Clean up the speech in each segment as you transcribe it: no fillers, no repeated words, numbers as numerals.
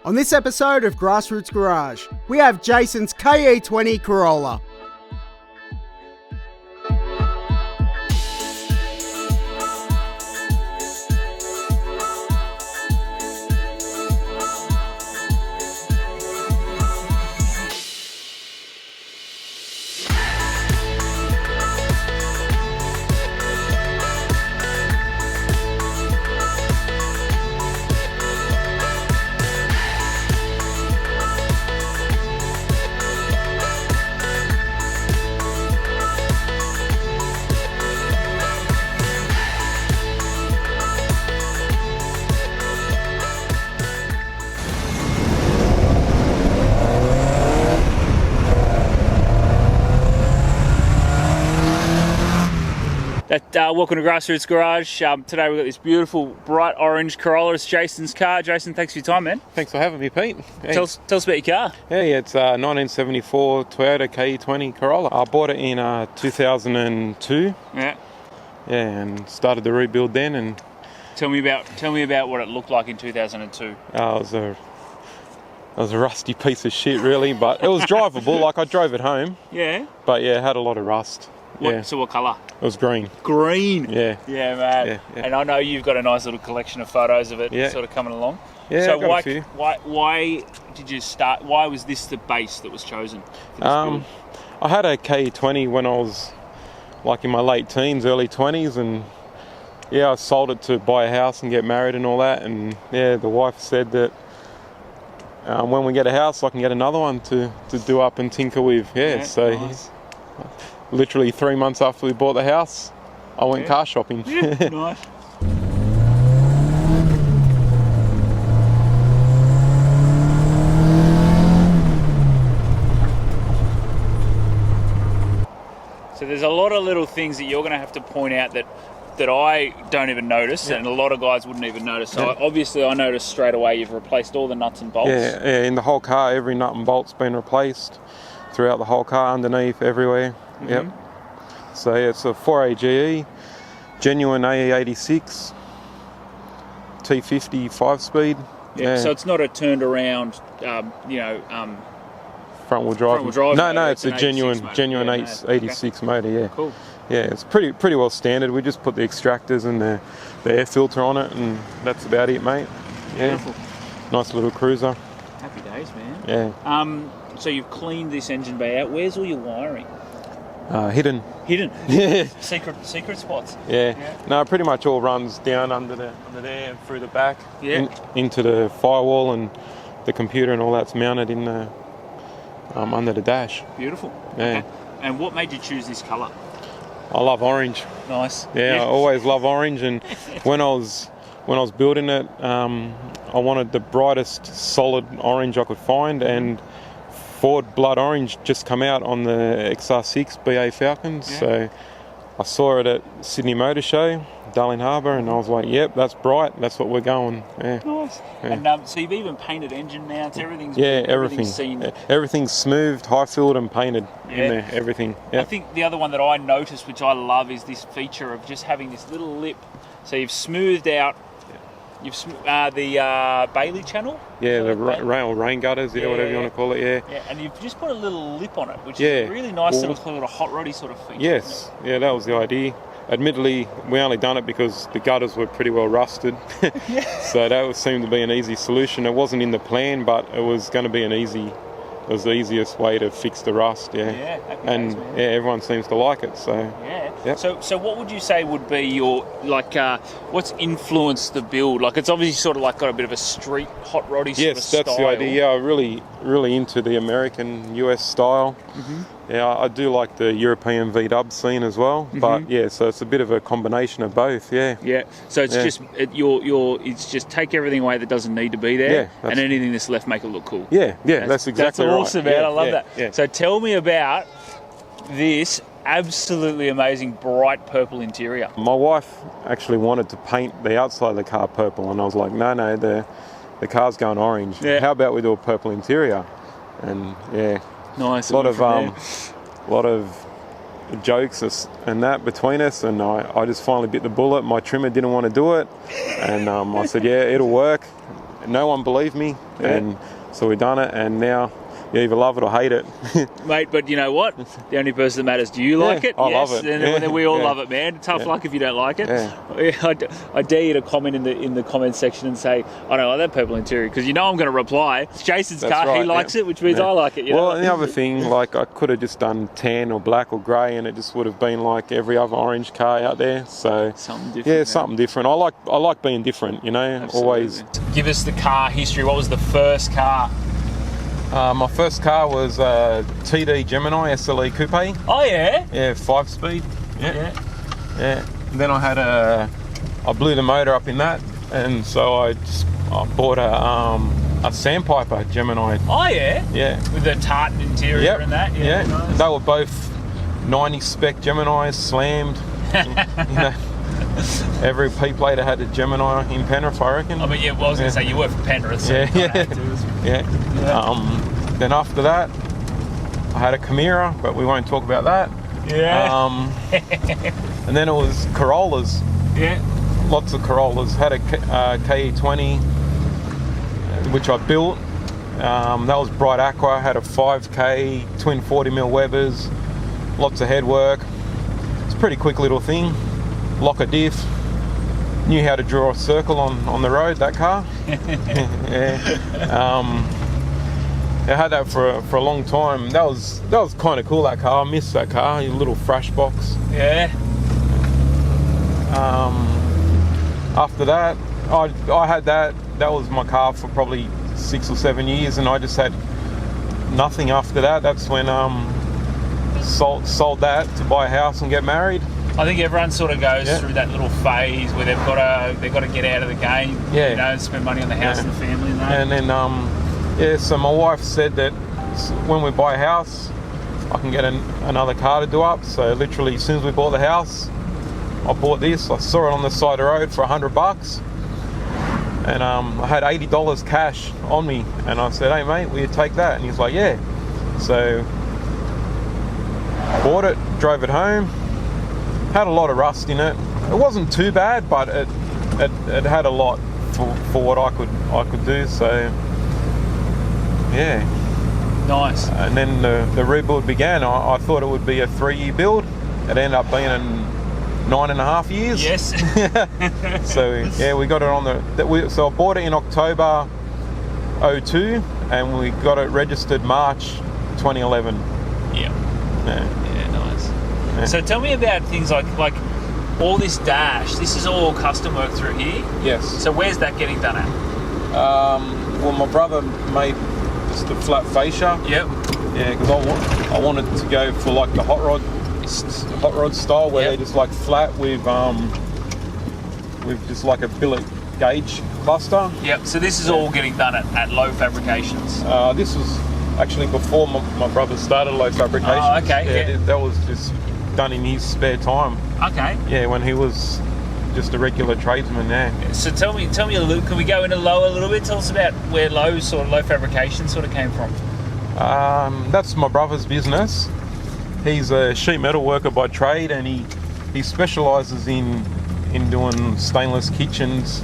On this episode of Grassroots Garage, we have Jason's KE20 Corolla. Welcome to Grassroots Garage. Today we've got this beautiful bright orange Corolla. It's Jason's car. Jason, thanks for your time, man. Thanks for having me, Pete. Hey. Tell us about your car. Yeah, it's a 1974 Toyota KE20 Corolla. I bought it in 2002. Yeah, and started the rebuild then. And tell me about what it looked like in 2002. it was a rusty piece of shit, really, but it was drivable. Like, I drove it home. Yeah. But yeah, it had a lot of rust. So what colour? It was green. Green. Yeah. Yeah, man. Yeah. And I know you've got a nice little collection of photos of it, sort of coming along. Yeah. So I got a few. why did you start? Why was this the base that was chosen for this build? I had a KE20 when I was like in my late teens, early 20s, and I sold it to buy a house and get married and all that. And the wife said that when we get a house, I can get another one to do up and tinker with. Nice. Literally 3 months after we bought the house, I went car shopping. Yeah, nice. So there's a lot of little things that you're going to have to point out that I don't even notice, and a lot of guys wouldn't even notice. So obviously I noticed straight away you've replaced all the nuts and bolts. Yeah, in the whole car, every nut and bolt's been replaced throughout the whole car, underneath, everywhere. Mm-hmm. Yep. So it's a 4AGE, genuine AE86, T50 5-speed. Yeah. So it's not a turned around, front wheel drive. No, it's a genuine 86 motor. Yeah. Cool. Yeah, it's pretty well standard. We just put the extractors and the air filter on it, and that's about it, mate. Yeah. Beautiful. Nice little cruiser. Happy days, man. Yeah. So you've cleaned this engine bay out. Where's all your wiring? Hidden. Yeah. Secret spots. Yeah. No, pretty much all runs down under there and through the back. Yeah. Into the firewall, and the computer and all that's mounted in the under the dash. Beautiful. Yeah. Okay. And what made you choose this colour? I love orange. Nice. Yeah, I always love orange, and when I was building it, I wanted the brightest solid orange I could find, and Ford Blood Orange just come out on the XR6 BA Falcons. Yeah. So I saw it at Sydney Motor Show, Darling Harbour, and I was like, yep, that's bright, that's what we're going. Yeah. Nice. Yeah. And so you've even painted engine mounts, everything's everything. Everything's smoothed, high-filled and painted in there, everything. Yep. I think the other one that I noticed, which I love, is this feature of just having this little lip. So you've smoothed out the Bailey channel. Yeah, the rain gutters, whatever you want to call it, Yeah, and you've just put a little lip on it, which is a really nice little hot roddy sort of feature. Yes, that was the idea. Admittedly, we only done it because the gutters were pretty well rusted. So that seemed to be an easy solution. It wasn't in the plan, but it was going to be it was the easiest way to fix the rust, and everyone seems to like it. So Yep. So what would you say would be your what's influenced the build? Like, it's obviously sort of like got a bit of a street hot roddy sort of style. Yes, that's the idea. Yeah, I'm really into the American US style. Mm-hmm. Yeah, I do like the European V-dub scene as well. Mm-hmm. But so it's a bit of a combination of both. Yeah. Yeah. So it's just it's just take everything away that doesn't need to be there, and anything that's left, make it look cool. Yeah. That's exactly right. That's awesome, man. I love that. Yeah. So tell me about this absolutely amazing bright purple interior. My wife actually wanted to paint the outside of the car purple, and I was like, no, the car's going orange. Yeah. How about we do a purple interior? And nice. A lot of jokes and that between us, and I just finally bit the bullet. My trimmer didn't want to do it, and I said, yeah, it'll work. no one believed me, and so we done it, and now you either love it or hate it. Mate, but you know what? The only person that matters, do you like it? I love it. And then we all love it, man. Tough luck if you don't like it. I dare you to comment in the comment section and say, I don't like that purple interior, because you know I'm going to reply. It's Jason's car, right, he likes it, which means I like it. You know? Well, and the other thing, like I could have just done tan or black or grey, and it just would have been like every other orange car out there. So something different. Yeah, something different. I like being different, you know. Absolutely. Always. Give us the car history. What was the first car? My first car was a TD Gemini SLE Coupe. Oh yeah. Yeah, 5-speed. Yeah. Then I had I blew the motor up in that, and so I bought a Sandpiper Gemini. Oh yeah. Yeah. With the tartan interior and that. Yeah. Nice. They were both 90 spec Geminis, slammed. You know, every P plater had a Gemini in Penrith, I reckon. I mean, I was going to say you work for Penrith. So Yeah. Then after that, I had a Chimera, but we won't talk about that. Yeah. And then it was Corollas. Yeah. Lots of Corollas. Had a KE20, which I built. That was bright aqua. Had a 5K, twin 40mm Webers. Lots of headwork. It's a pretty quick little thing. Lock a diff. Knew how to draw a circle on the road, that car. I had that for a long time. That was kind of cool, that car. I missed that car, a little fresh box. Yeah. After that, I had that. That was my car for probably 6 or 7 years, and I just had nothing after that. That's when sold that to buy a house and get married. I think everyone sort of goes through that little phase where they've got to get out of the game, you know, and spend money on the house and the family and that. And then so my wife said that when we buy a house, I can get another car to do up. So literally, as soon as we bought the house, I bought this. I saw it on the side of the road for $100, and I had $80 cash on me, and I said, "Hey mate, will you take that?" And he's like, "Yeah." So bought it, drove it home. Had a lot of rust in it. It wasn't too bad, but it had a lot for what I could do. So yeah. Nice. And then the rebuild began. I thought it would be a 3-year build. It ended up being 9.5 years. Yes. So yeah, we got it on so I bought it in October 2002, and we got it registered March 2011. Yeah. Nice. Yeah. So tell me about things like all this dash. This is all custom work through here. Yes. So where's that getting done at? Well, my brother made just a flat fascia. Yep. Yeah, because I wanted to go for like the hot rod style, where they're just like flat with just like a billet gauge cluster. Yep. So this is all getting done at Low Fabrications. This was actually before my brother started Low Fabrications. Oh, okay. Yeah. That was just done in his spare time. Okay. Yeah, when he was just a regular tradesman. Yeah. So tell me a little. Can we go into Low a little bit? Tell us about where Low Fabrications sort of came from. That's my brother's business. He's a sheet metal worker by trade, and he specialises in doing stainless kitchens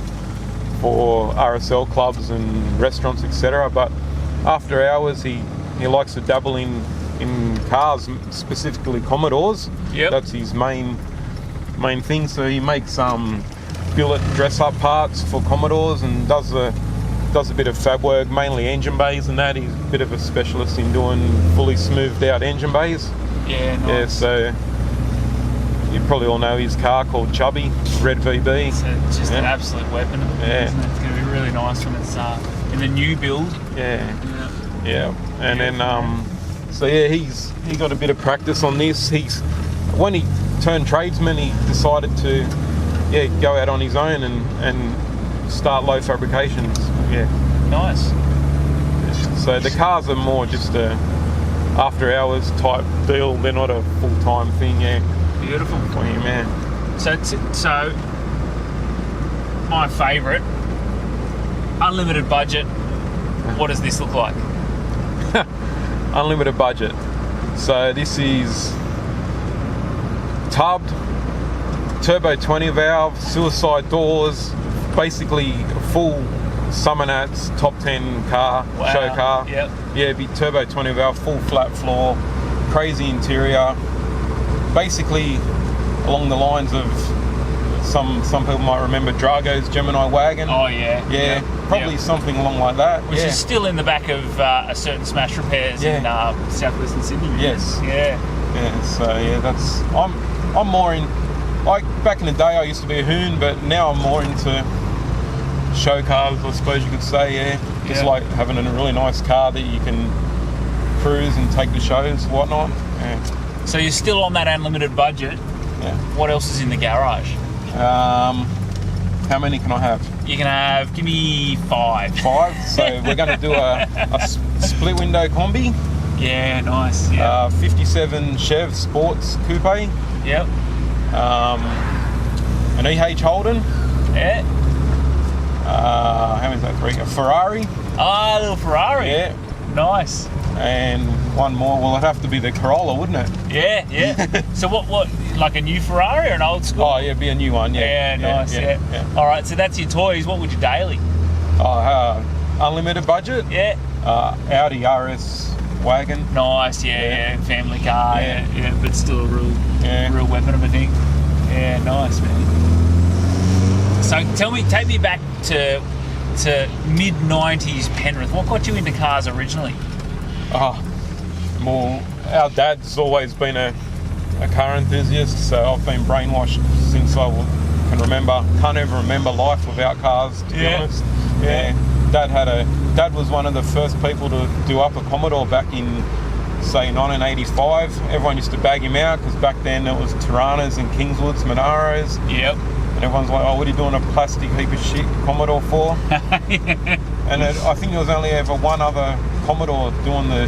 for RSL clubs and restaurants, etc. But after hours, he likes to dabble in cars, specifically Commodores. Yep. That's his main thing. So he makes billet dress up parts for Commodores, and does a bit of fab work, mainly engine bays and that. He's a bit of a specialist in doing fully smoothed out engine bays. Yeah, nice. Yeah, so you probably all know his car called Chubby, red VB. It's just an absolute weapon of it, isn't it? It's going to be really nice when it's in the new build. Yeah. And then he got a bit of practice on this. When he turned tradesman, he decided to go out on his own and start Low Fabrications. Yeah. Nice. So the cars are more just a after hours type deal. They're not a full-time thing. Yeah. Beautiful. For you, man. So my favourite, unlimited budget. What does this look like? Unlimited budget. So this is tubbed, turbo 20 valve, suicide doors, basically a full Summonat's top 10 car, Wow. show car. Yep. Yeah, it'd be turbo 20 valve, full flat floor, crazy interior. Basically, along the lines of some people might remember Drago's Gemini wagon. Oh yeah. Yeah, probably Yep. something along like that. Which yeah. is still in the back of a certain Smash Repairs in southwestern Sydney. Yes. Yeah. Yeah, so yeah, that's I'm more in, like back in the day I used to be a hoon, but now I'm more into show cars, I suppose you could say. Yeah, just Yeah. like having a really nice car that you can cruise and take to shows and whatnot. Yeah. So you're still on that unlimited budget. Yeah. What else is in the garage? How many can I have? You can have, give me 5. 5. So we're going to do a split window combi. Yeah, nice. Yeah. 57 Chev Sports Coupe. Yep. An EH Holden. Yeah. How many is that? 3. A Ferrari. Ah, a little Ferrari. Yeah. Nice. And one more. Well, it'd have to be the Corolla, wouldn't it? Yeah, yeah. So what, like a new Ferrari or an old school? Oh, yeah, it'd be a new one. Yeah. Yeah, nice. Yeah. All right. So that's your toys. What would you daily? Unlimited budget. Yeah. Audi RS wagon. Nice. Yeah. Family car. Yeah. But still a real weapon of a thing. Yeah. Nice, man. So take me back to mid '90s Penrith. What got you into cars originally? Well, our dad's always been a car enthusiast, so I've been brainwashed since I can remember. Can't ever remember life without cars, to be honest. Yeah. Dad was one of the first people to do up a Commodore back in, say, 1985. Everyone used to bag him out because back then it was Tiranas and Kingswoods, Monaros. Yep. And everyone's like, oh, what are you doing a plastic heap of shit Commodore for? And I think there was only ever one other Commodore doing the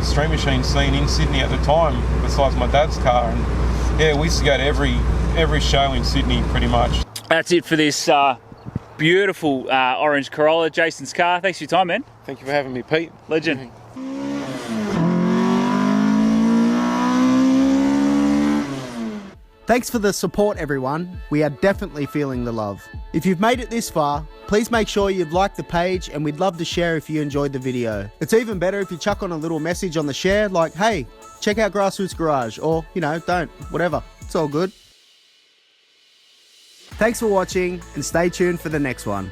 stream machine scene in Sydney at the time, besides my dad's car. And yeah, we used to go to every show in Sydney pretty much. That's it for this beautiful orange Corolla, Jason's car. Thanks for your time, man. Thank you for having me, Pete. Legend. Thanks for the support, everyone. We are definitely feeling the love. If you've made it this far, please make sure you've liked the page, and we'd love to share if you enjoyed the video. It's even better if you chuck on a little message on the share like, hey, check out Grassroots Garage, or, don't, whatever. It's all good. Thanks for watching, and stay tuned for the next one.